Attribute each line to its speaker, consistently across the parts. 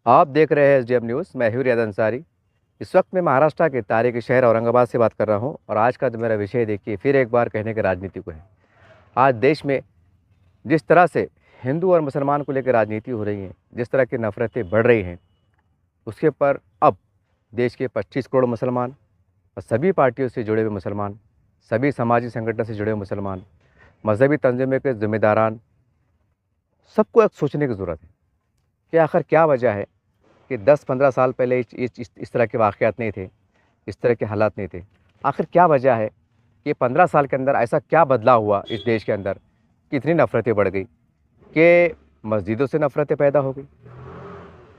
Speaker 1: आप देख रहे हैं एसडीएम न्यूज़। मैं हूँ रियाद अंसारी। इस वक्त मैं महाराष्ट्र के तारीखी शहर औरंगाबाद से बात कर रहा हूँ और आज का जो मेरा विषय देखिए फिर एक बार कहने के राजनीति को है। आज देश में जिस तरह से हिंदू और मुसलमान को लेकर राजनीति हो रही है, जिस तरह की नफरतें बढ़ रही हैं, उसके पर अब देश के 25 करोड़ मुसलमान और सभी पार्टियों से जुड़े हुए मुसलमान, सभी समाजी संगठन से जुड़े हुए मुसलमान, मजहबी तंजीमों के जिम्मेदारान, सबको एक सोचने की ज़रूरत है कि आखिर क्या वजह है कि 10-15 साल पहले इस तरह के वाक़यात नहीं थे, इस तरह के हालात नहीं थे। आखिर क्या वजह है कि 15 साल के अंदर ऐसा क्या बदलाव हुआ इस देश के अंदर कि इतनी नफ़रतें बढ़ गई, कि मस्जिदों से नफ़रतें पैदा हो गई,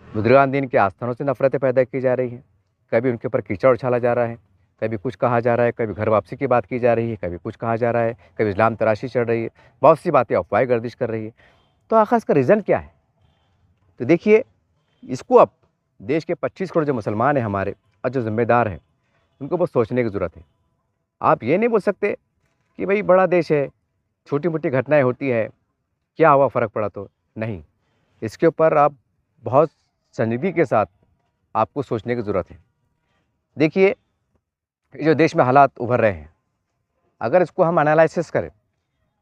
Speaker 1: बुजुर्गान दीन के आस्थानों से नफ़रतें पैदा की जा रही हैं, कभी उनके ऊपर कीचड़ उछाला जा रहा है, कभी कुछ कहा जा रहा है, कभी घर वापसी की बात की जा रही है, कभी कुछ कहा जा रहा है, कभी इस्लाम तराशी चढ़ रही है, बहुत सी बातें अफ़वाहें गर्दिश कर रही है। तो आखिर इसका रीज़न क्या है? तो देखिए, इसको अब देश के 25 करोड़ जो मुसलमान हैं हमारे और जो ज़िम्मेदार हैं, उनको बहुत सोचने की ज़रूरत है। आप ये नहीं बोल सकते कि भई बड़ा देश है, छोटी-मोटी घटनाएँ होती है, क्या हुआ फ़र्क पड़ा तो? नहीं, इसके ऊपर आप बहुत संजीदगी के साथ आपको सोचने की ज़रूरत है। देखिए, ये जो देश में हालात उभर रहे हैं, अगर इसको हम एनालिसिस करें,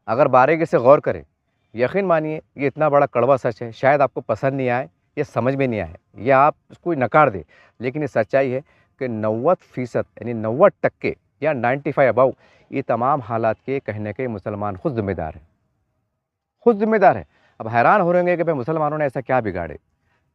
Speaker 1: अगर बारीकी से गौर करें, यकीन मानिए ये इतना बड़ा कड़वा सच है, शायद आपको पसंद नहीं आए, ये समझ में नहीं आए या आप इसको नकार दें, लेकिन ये सच्चाई है कि 90% यानी 90% या 95 अबव ये तमाम हालात के कहीं न कहीं मुसलमान खुद ज़िम्मेदार हैं, खुद ज़िम्मेदार हैं। अब हैरान हो रहे होंगे कि भाई मुसलमानों ने ऐसा क्या बिगाड़े?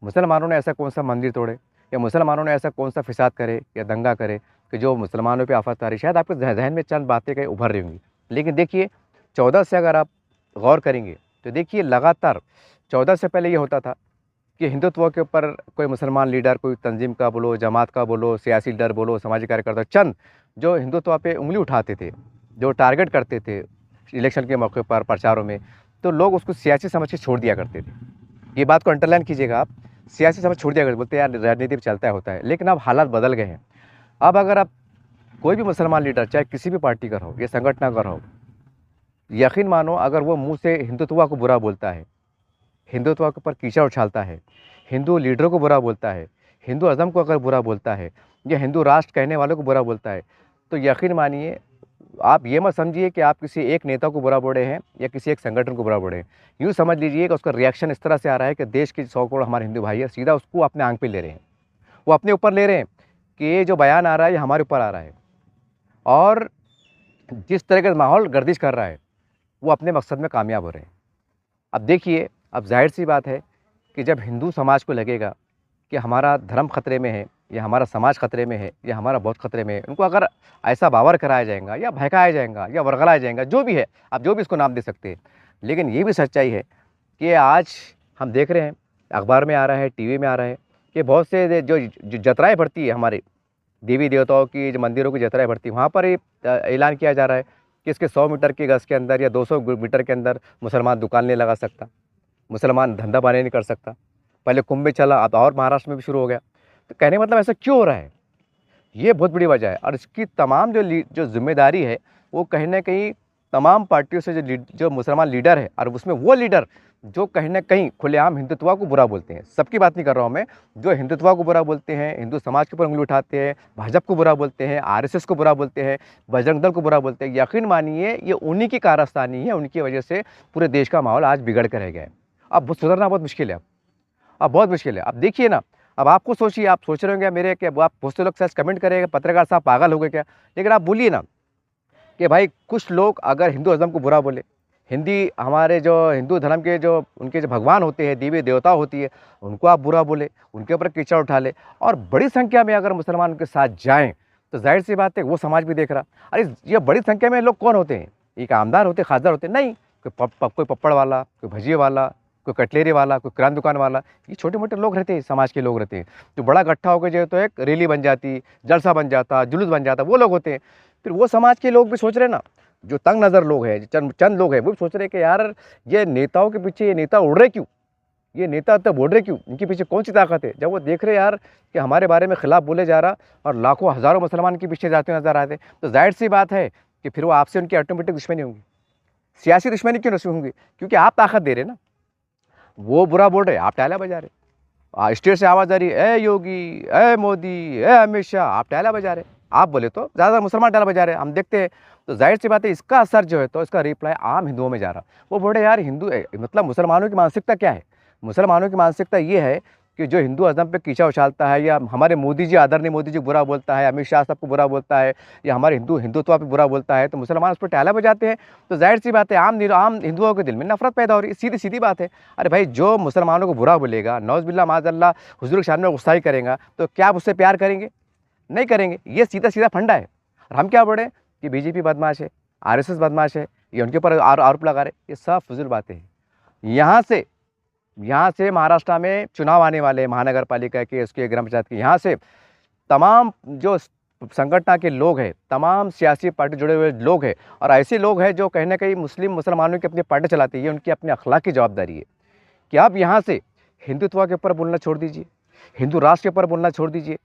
Speaker 1: मुसलमानों ने ऐसा कौन-सा मंदिर तोड़े या मुसलमानों ने ऐसा कौन-सा फ़िसाद करे या दंगा करे कि जो मुसलमानों पे आफ़त आ रही है? शायद आपके ज़हन में चंद बातें कहीं उभर रही होंगी। लेकिन देखिए, 14 से अगर आप गौर करेंगे, तो देखिए लगातार 14 से पहले ये होता था कि हिंदुत्व के ऊपर कोई मुसलमान लीडर, कोई तंज़ीम का बोलो, जमात का बोलो, सियासी लीडर बोलो, सामाजिक कार्यकर्ता चंद जो हिंदुत्व पे उँगली उठाते थे, जो टारगेट करते थे इलेक्शन के मौके पर प्रचारों में, तो लोग उसको सियासी समझ के छोड़ दिया करते थे। ये बात को अंडरलाइन कीजिएगा आप, सियासी समझ छोड़ दिया करते, बोलते यार राजनीति में चलता है होता है। लेकिन अब हालात बदल गए हैं। अब अगर आप कोई भी मुसलमान लीडर चाहे किसी भी पार्टी का हो या संगठन का हो, यकीन मानो अगर वो मुँह से हिंदुत्व को बुरा बोलता है, हिंदुत्व के ऊपर कीचड़ उछालता है, हिंदू लीडरों को बुरा बोलता है, हिंदू अज़म को अगर बुरा बोलता है या हिंदू राष्ट्र कहने वालों को बुरा बोलता है, तो यकीन मानिए आप ये मत समझिए कि आप किसी एक नेता को बुरा बोल रहे हैं या किसी एक संगठन को बुरा बोल रहे हैं। यूँ समझ लीजिए कि उसका रिएक्शन इस तरह से आ रहा है कि देश के 100 करोड़ हमारे हिंदू भाई हैं, सीधा उसको अपने आँख पे ले रहे हैं। वो अपने ऊपर ले रहे हैं कि ये जो बयान आ रहा है ये हमारे ऊपर आ रहा है और जिस तरह का माहौल गर्दिश कर रहा है, वो अपने मकसद में कामयाब हो रहे हैं। अब देखिए, अब ज़ाहिर-सी बात है कि जब हिंदू समाज को लगेगा कि हमारा धर्म खतरे में है या हमारा समाज खतरे में है या हमारा बहुत खतरे में है, उनको अगर ऐसा बावर कराया जाएगा या बहकाया जाएगा या वर्गलाया जाएगा, जो भी है, आप जो भी इसको नाम दे सकते हैं। लेकिन ये भी सच्चाई है कि आज हम देख रहे हैं, अखबार में आ रहा है, टीवी में आ रहा है कि बहुत से जो जतराएँ पड़ती है हमारे देवी-देवताओं की, जो मंदिरों की जतराएँ पड़ती है, वहाँ पर ये ऐलान किया जा रहा है कि इसके 100 मीटर के गज़ के अंदर या 200 मीटर के अंदर मुसलमान दुकान नहीं लगा सकता, मुसलमान धंधा पानी नहीं कर सकता। पहले कुंभ में चला, अब और महाराष्ट्र में भी शुरू हो गया। तो कहने का मतलब ऐसा क्यों हो रहा है? ये बहुत बड़ी वजह है और इसकी तमाम जो ज़िम्मेदारी है, वो कहीं न कहीं तमाम पार्टियों से जो मुसलमान लीडर है और उसमें वो लीडर जो कहीं न कहीं खुलेआम हिंदुत्व को बुरा बोलते हैं। सबकी बात नहीं कर रहा हूँ मैं, जो हिंदुत्व को बुरा बोलते हैं, हिंदू समाज के ऊपर उँगली उठाते हैं, भाजपा को बुरा बोलते हैं, आरएसएस को बुरा बोलते हैं, बजरंग दल को बुरा बोलते हैं। यकीन मानिए ये उन्हीं की कारस्तानी है, उनकी वजह से पूरे देश का माहौल आज बिगड़ के रह गया है। अब सुधरना बहुत मुश्किल है अब बहुत मुश्किल है। अब देखिए ना, अब आपको सोचिए, आप सोच रहे होंगे मेरे कि अब आप बहुत से लोग शायद कमेंट करेंगे, पत्रकार साहब पागल हो गए क्या? लेकिन आप बोलिए ना कि भाई कुछ लोग अगर हिंदू अज़म को बुरा बोले, हिंदी हमारे जो हिंदू धर्म के जो उनके जो भगवान होते हैं, देवी देवता होती है, उनको आप बुरा बोले, उनके ऊपर कीचड़ उठा ले और बड़ी संख्या में अगर मुसलमान उनके साथ जाएँ, तो ज़ाहिर-सी बात है वो समाज भी देख रहा। अरे! ये बड़ी संख्या में लोग कौन होते हैं? एक आमदार होते हैं, खासदार होते हैं? नहीं, कोई पप्पड़ वाला, कोई भजिए वाला, कोई कटलेरी वाला, कोई किराना दुकान वाला, ये छोटे-मोटे लोग रहते हैं, समाज के लोग रहते हैं। जो बड़ा इकट्ठा होके जो है तो एक रैली बन जाती, जलसा बन जाता, जुलूस बन जाता, वो लोग होते हैं। फिर वो समाज के लोग भी सोच रहे हैं ना, जो तंग नज़र लोग हैं, चंद चंद लोग हैं, वो भी सोच रहे हैं कि यार ये नेताओं के पीछे ये नेता उड़ रहे क्यों? ये नेता तब उड़ रहे क्यों? इनके पीछे कौन-सी ताकत है? जब वो देख रहे हैं यार कि हमारे बारे में खिलाफ बोले जा रहा और लाखों हज़ारों मुसलमान के पीछे जाते नज़र आते, तो ज़ाहिर-सी बात है कि फिर वो आपसे उनकी ऑटोमेटिक दुश्मनी होंगी। सियासी दुश्मनी क्यों नहीं होंगी? क्योंकि आप ताकत दे रहे हैं ना। वो बुरा बोल रहे हैं, आप तालियाँ बजा रहे हैं। स्टेट से आवाज़ आ रही है, ए योगी, ए मोदी, ए अमित शाह, आप टाला बजा रहे, आप बोले तो ज़्यादा मुसलमान टाला बजा रहे, हम देखते हैं। तो जाहिर सी बात है इसका असर जो है तो इसका रिप्लाई आम हिंदुओं में जा रहा। वो बोले यार हिंदू मतलब मुसलमानों की मानसिकता क्या है? मुसलमानों की मानसिकता ये है कि जो हिंदू अज़म पे कीचड़ उछालता है, या हमारे मोदी जी, आदरणीय मोदी जी बुरा बोलता है, अमित शाह साहब को बुरा बोलता है, या हमारे हिंदुत्व पे बुरा बोलता है, तो मुसलमान उस पर टाला बजाते हैं। तो जाहिर सी बात है आम हिंदुओं के दिल में नफरत पैदा हो रही है। सीधी सीधी बात है। अरे भाई, जो मुसलमानों को बुरा बोलेगा, नौज़ुबिल्लाह माज़अल्लाह, हुज़ूर के सामने गुस्ताखी करेगा, तो क्या आप उससे प्यार करेंगे? नहीं करेंगे। ये सीधा सीधा फंडा है। और हम क्या बोले कि बीजेपी बदमाश है, आरएसएस बदमाश है, ये उनके ऊपर आरोप लगा रहे, ये सब फजूल बातें हैं। यहाँ से महाराष्ट्र में चुनाव आने वाले हैं, महानगर पालिका के, उसके ग्राम पंचायत के। यहाँ से तमाम जो संगठन के लोग हैं, तमाम सियासी पार्टी जुड़े हुए लोग हैं, और ऐसे लोग हैं जो कहीं ना कहीं मुसलमानों की अपनी पार्टी चलाती है। ये उनकी अपनी अखलाक की जवाबदारी है कि आप यहाँ से हिंदुत्व के ऊपर बोलना छोड़ दीजिए, हिंदू राष्ट्र के ऊपर बोलना छोड़ दीजिए,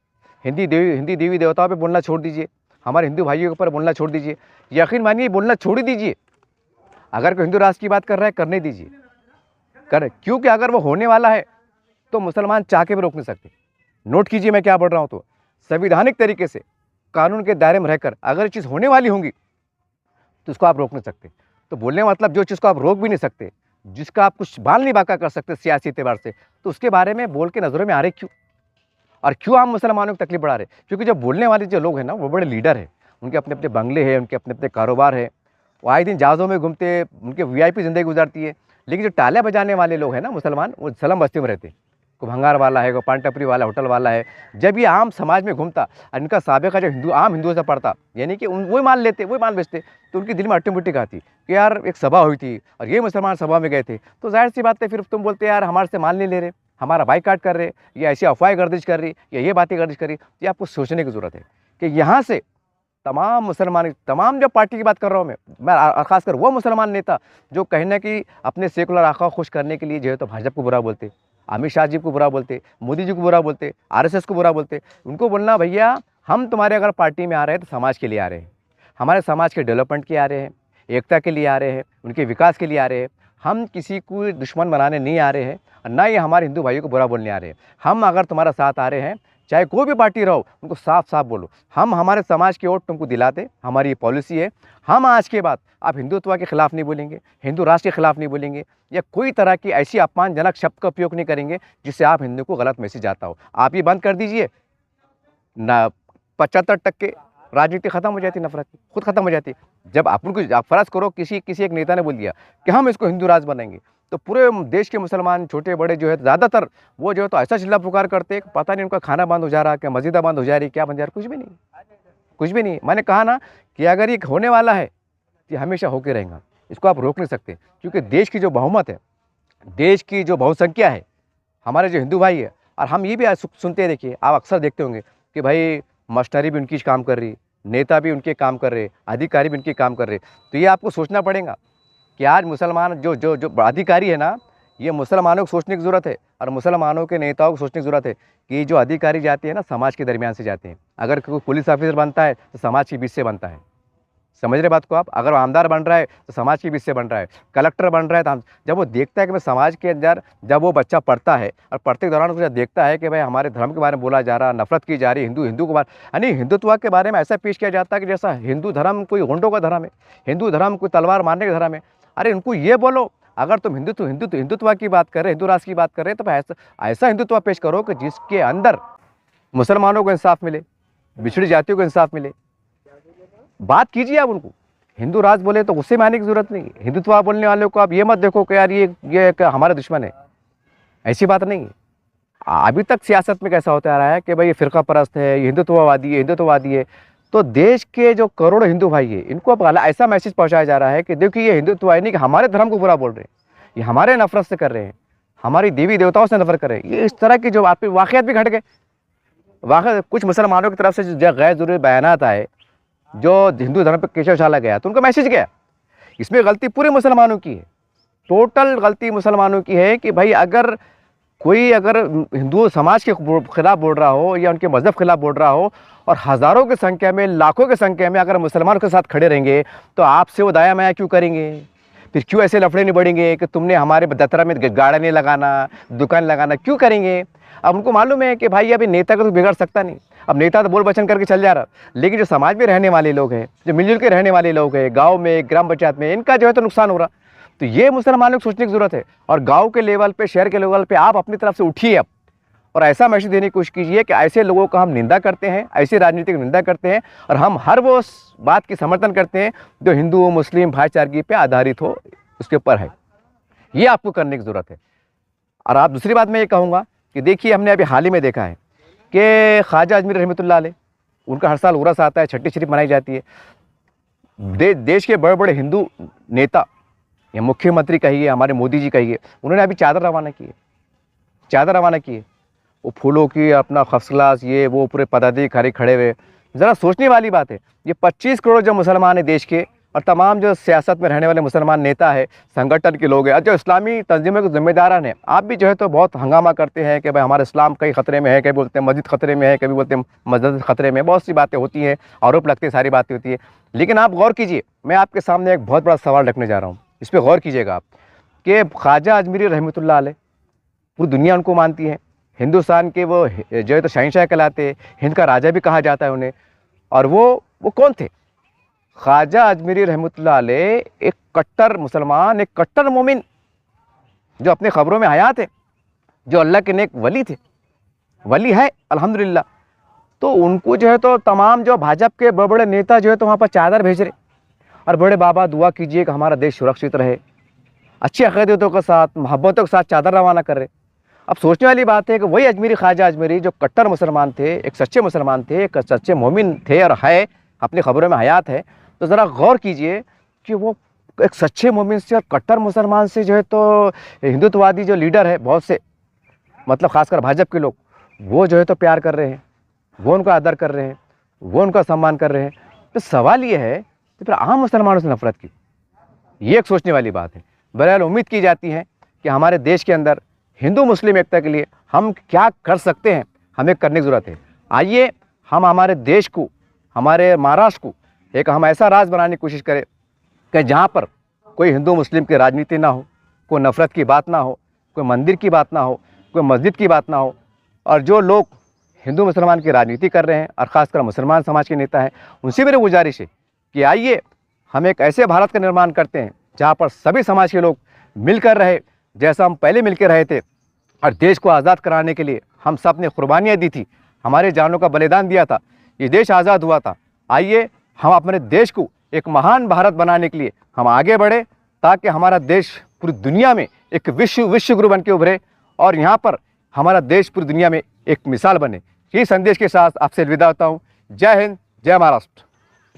Speaker 1: हिंदी देवी देवताओं पे बोलना छोड़ दीजिए, हमारे हिंदू भाइयों के ऊपर बोलना छोड़ दीजिए। यकीन मानिए बोलना छोड़ ही दीजिए। अगर कोई हिंदू राष्ट्र की बात कर रहा है, करने दीजिए, कर, क्योंकि अगर वो होने वाला है तो मुसलमान चाह के भी रोक नहीं सकते। नोट कीजिए मैं क्या बोल रहा हूँ। तो संवैधानिक तरीके से कानून के दायरे में रहकर अगर ये चीज़ होने वाली होंगी तो उसको आप रोक नहीं सकते। तो बोलने का मतलब जो चीज़ को आप रोक भी नहीं सकते, जिसका आप कुछ बाल नहीं बाका कर सकते सियासी एतबार से, तो उसके बारे में बोल के नज़रों में आ रहे क्यों? और क्यों हम मुसलमानों की तकलीफ बढ़ा रहे? क्योंकि जो बोलने वाले जो लोग हैं ना, वो बड़े लीडर हैं, उनके अपने अपने बंगले हैं, उनके अपने अपने कारोबार है, वो आए दिन जहाज़ों में घूमते, उनके वीआईपी ज़िंदगी गुजारती है। लेकिन जो टाले बजाने वाले लोग हैं ना मुसलमान, वो सलम बस्ती में रहते, कोई भंगार वाला है, कोई पान टपरी वाला, होटल वाला है। जब ये आम समाज में घूमता और इनका साबिका जो आम हिंदुओं से पड़ता, यानी कि वही मान लेते, वही मान बेचते, तो उनके दिल में ऑटोमेटिक आती कि यार एक सभा हुई थी और ये मुसलमान सभा में गए थे, तो जाहिर सी बात है फिर तुम बोलते यार हमारे से माल नहीं ले रहे, हमारा बाइकाट कर रहे, या ऐसी अफवाहें गर्दिश कर रही, या ये बातें गर्दिश कर रही। ये आपको सोचने की ज़रूरत है कि यहाँ से तमाम मुसलमान, तमाम जो पार्टी की बात कर रहा हूँ मैं खासकर वो मुसलमान नेता जो कहीं ना कहीं अपने सेकुलर आका खुश करने के लिए जो है तो भाजपा को बुरा बोलते, अमित शाह जी को बुरा बोलते, मोदी जी को बुरा बोलते, आरएसएस को बुरा बोलते। उनको बोलना भैया हम तुम्हारे अगर पार्टी में आ रहे हैं तो समाज के लिए आ रहे हैं, हमारे समाज के डेवलपमेंट के आ रहे हैं, एकता के लिए आ रहे हैं, उनके विकास के लिए आ रहे हैं। हम किसी को दुश्मन बनाने नहीं आ रहे हैं और ना ही हमारे हिंदू भाइयों को बुरा बोलने आ रहे हैं। हम अगर तुम्हारा साथ आ रहे हैं, चाहे कोई भी पार्टी रहो, उनको साफ साफ बोलो हम हमारे समाज की वोट तुमको दिलाते, हमारी ये पॉलिसी है। हम आज के बाद आप हिंदुत्व के खिलाफ नहीं बोलेंगे, हिंदू राष्ट्र के खिलाफ नहीं बोलेंगे, या कोई तरह की ऐसी अपमानजनक शब्द का उपयोग नहीं करेंगे जिससे आप हिंदू को गलत मैसेज आता हो। आप ये बंद कर दीजिए ना, 75% राजनीति खत्म हो जाती, नफरत की खुद खत्म हो जाती। जब अपन को आप फर्ज करो किसी एक नेता ने बोल दिया कि हम इसको हिंदू राज बनाएंगे, तो पूरे देश के मुसलमान छोटे बड़े जो है ज़्यादातर वो जो है तो ऐसा चिल्ला पुकार करते हैं, पता नहीं उनका खाना बंद हो जा रहा, क्या मस्जिदा बंद हो जा रही, क्या बंद जा रहा, कुछ भी नहीं, कुछ भी नहीं। मैंने कहा ना कि अगर ये होने वाला है तो हमेशा होके रहेगा, इसको आप रोक नहीं सकते। क्योंकि देश की जो बहुमत है, देश की जो बहुसंख्या है, हमारे जो हिंदू भाई है, और हम ये भी सुनते हैं, देखिए आप अक्सर देखते होंगे कि भाई मास्टरी भी उनकी काम कर रही, नेता भी उनके काम कर रहे, अधिकारी भी उनके काम कर रहे। तो ये आपको सोचना पड़ेगा कि आज मुसलमान जो जो जो अधिकारी है ना, ये मुसलमानों को सोचने की ज़रूरत है, और मुसलमानों के नेताओं को सोचने की ज़रूरत है कि जो अधिकारी जाते हैं ना, समाज के दरमियान से जाते हैं। अगर कोई पुलिस ऑफिसर बनता है तो समाज के बीच से बनता है, समझ रहे बात को आप। अगर आमदार बन रहा है तो समाज के बीच से बन रहा है, कलेक्टर बन रहा है तो जब वो देखता है कि भाई समाज के अंदर, जब वो बच्चा पढ़ता है और पढ़ते के दौरान उसको देखता है कि भाई हमारे धर्म के बारे में बोला जा रहा, नफरत की जा रही, हिंदू के बारे, यानी हिंदुत्व के बारे में ऐसा पेश किया जाता है कि जैसा हिंदू धर्म कोई गुंडों का धर्म है, हिंदू धर्म कोई तलवार मारने का धर्म है। अरे उनको ये बोलो, अगर तुम हिंदुत्व की बात कर रहे, हिंदू राष्ट्र की बात कर रहे, तो ऐसा हिंदुत्व पेश करो कि जिसके अंदर मुसलमानों को इंसाफ मिले, बिछड़ी जातियों को इंसाफ मिले। बात कीजिए आप उनको। हिंदू राज बोले तो गुस्से में आने की जरूरत नहीं। हिंदुत्व बोलने वालों को आप ये मत देखो कि यार ये हमारा दुश्मन है, ऐसी बात नहीं है। अभी तक सियासत में कैसा होता आ रहा है कि भाई ये फिरका परस्त है, ये हिंदुत्ववादी है। तो देश के जो करोड़ों हिंदू भाई है, इनको अब ऐसा मैसेज पहुंचाया जा रहा है कि देखिए ये हिंदुत्व है नहीं कि हमारे धर्म को बुरा बोल रहे हैं, ये हमारे नफरत से कर रहे हैं, हमारी देवी देवताओं से नफरत कर रहे हैं। ये इस तरह की जो वाकयात भी घट गए। कुछ मुसलमानों की तरफ से जो गैर जरूरी बयानात आए, जो हिंदू धर्म पर केशव उछाला गया, तो उनका मैसेज क्या है? इसमें गलती पूरे मुसलमानों की है, टोटल गलती मुसलमानों की है कि भाई अगर हिंदू समाज के खिलाफ बोल रहा हो या उनके मजहब खिलाफ बोल रहा हो, और हज़ारों की संख्या में, लाखों की संख्या में अगर मुसलमानों के साथ खड़े रहेंगे, तो आपसे वो दाया माया क्यों करेंगे? फिर क्यों ऐसे लफड़े नहीं बढ़ेंगे कि तुमने हमारे दतरा में गाड़ा नहीं लगाना, दुकान लगाना, क्यों करेंगे? अब उनको मालूम है कि भाई अभी नेता को तो बिगाड़ सकता नहीं, अब नेता तो बोल बचन करके चल जा रहा, लेकिन जो समाज में रहने वाले लोग हैं, जो मिलजुल के रहने वाले लोग हैं, गाँव में, ग्राम पंचायत में, इनका जो है तो नुकसान हो रहा। तो ये मुसलमानों को सोचने की जरूरत है, और गाँव के लेवल पे, शहर के लेवल पे आप अपनी तरफ से उठिए अब, और ऐसा मैसेज देने की कोशिश कीजिए कि ऐसे लोगों का हम निंदा करते हैं, ऐसी राजनीति की निंदा करते हैं, और हम हर वो बात की समर्थन करते हैं जो हिंदू मुस्लिम भाईचारगी पे आधारित हो, उसके ऊपर है। ये आपको करने की ज़रूरत है। और आप दूसरी बात मैं ये कहूँगा कि देखिए, हमने अभी हाल ही में देखा है कि ख्वाजा अजमेरी रहमतुल्लाह अलैह, उनका हर साल उरस आता है, छठी शरीफ मनाई जाती है। देश के बड़े बड़े हिंदू नेता या मुख्यमंत्री कहिए, हमारे मोदी जी कहिए, उन्होंने अभी चादर रवाना की है, चादर रवाना की है, वो फूलों की अपना फर्स्ट क्लास, ये वो पूरे पदाधिकारी खड़े हुए। ज़रा सोचने वाली बात है, ये 25 करोड़ जो मुसलमान है देश के, और तमाम जो सियासत में रहने वाले मुसलमान नेता है, संगठन के लोग हैं, और जो इस्लामी तंजीमों के जिम्मेदारान हैं, आप भी जो है तो बहुत हंगामा करते हैं कि भाई हमारा इस्लाम कई खतरे में है, कभी बोलते हैं मस्जिद खतरे में है, कभी बोलते हैं मस्जिद खतरे में, बहुत सी बातें होती हैं, आरोप लगते हैं, सारी बातें होती है। लेकिन आप गौर कीजिए, मैं आपके सामने एक बहुत बड़ा सवाल रखने जा रहा हूँ, इस पर गौर कीजिएगा आप, कि ख्वाजा अजमेरी रहमतुल्लाह अलैह पूरी दुनिया उनको मानती है, हिंदुस्तान के वो जो है तो शहंशाह कहलाते, हिंद का राजा भी कहा जाता है उन्हें। और वो कौन थे? ख्वाजा अजमेरी रहमतुल्लाह अलैह एक कट्टर मुसलमान, एक कट्टर मोमिन, जो अपने खबरों में हयात है, जो अल्लाह के नेक वली थे, वली है अल्हम्दुलिल्लाह। तो उनको जो है तो तमाम जो भाजपा के बड़े बड़े नेता जो है तो वहाँ पर चादर भेज रहे, और बड़े बाबा दुआ कीजिए कि हमारा देश सुरक्षित रहे, अच्छी अक़ीदतों के साथ, मोहब्बतों के साथ चादर रवाना कर रहे। अब सोचने वाली बात है कि वही अजमेरी, ख्वाजा अजमेरी जो कट्टर मुसलमान थे, एक सच्चे मुसलमान थे, एक सच्चे मोमिन थे और है, अपनी खबरों में हयात है, तो ज़रा गौर कीजिए कि वो एक सच्चे मोमिन से और कट्टर मुसलमान से जो है तो हिंदुत्ववादी जो लीडर है बहुत से, मतलब खासकर भाजपा के लोग, वो जो है तो प्यार कर रहे हैं, वो उनका आदर कर रहे हैं, वो उनका सम्मान कर रहे हैं। तो सवाल ये है कि फिर आम मुसलमानों से नफरत की, ये एक सोचने वाली बात है। बहरहाल उम्मीद की जाती है कि हमारे देश के अंदर हिंदू मुस्लिम एकता के लिए हम क्या कर सकते हैं, हमें करने की ज़रूरत है। आइए हम हमारे देश को, हमारे महाराष्ट्र को एक हम ऐसा राज्य बनाने की कोशिश करें कि जहाँ पर कोई हिंदू मुस्लिम की राजनीति ना हो, कोई नफ़रत की बात ना हो, कोई मंदिर की बात ना हो, कोई मस्जिद की बात ना हो, और जो लोग हिंदू मुसलमान की राजनीति कर रहे हैं और ख़ासकर मुसलमान समाज के नेता हैं, उनसे मेरी गुजारिश है कि आइए हम एक ऐसे भारत का निर्माण करते हैं जहाँ पर सभी समाज के लोग मिलकर रहे, जैसा हम पहले मिलकर रहे थे, और देश को आज़ाद कराने के लिए हम सब ने कुर्बानियाँ दी थी, हमारे जानों का बलिदान दिया था, ये देश आज़ाद हुआ था। आइए हम अपने देश को एक महान भारत बनाने के लिए हम आगे बढ़े, ताकि हमारा देश पूरी दुनिया में एक विश्व गुरु बन के उभरे, और यहाँ पर हमारा देश पूरी दुनिया में एक मिसाल बने। इस संदेश के साथ आपसे अलविदा होता हूँ। जय हिंद, जय महाराष्ट्र।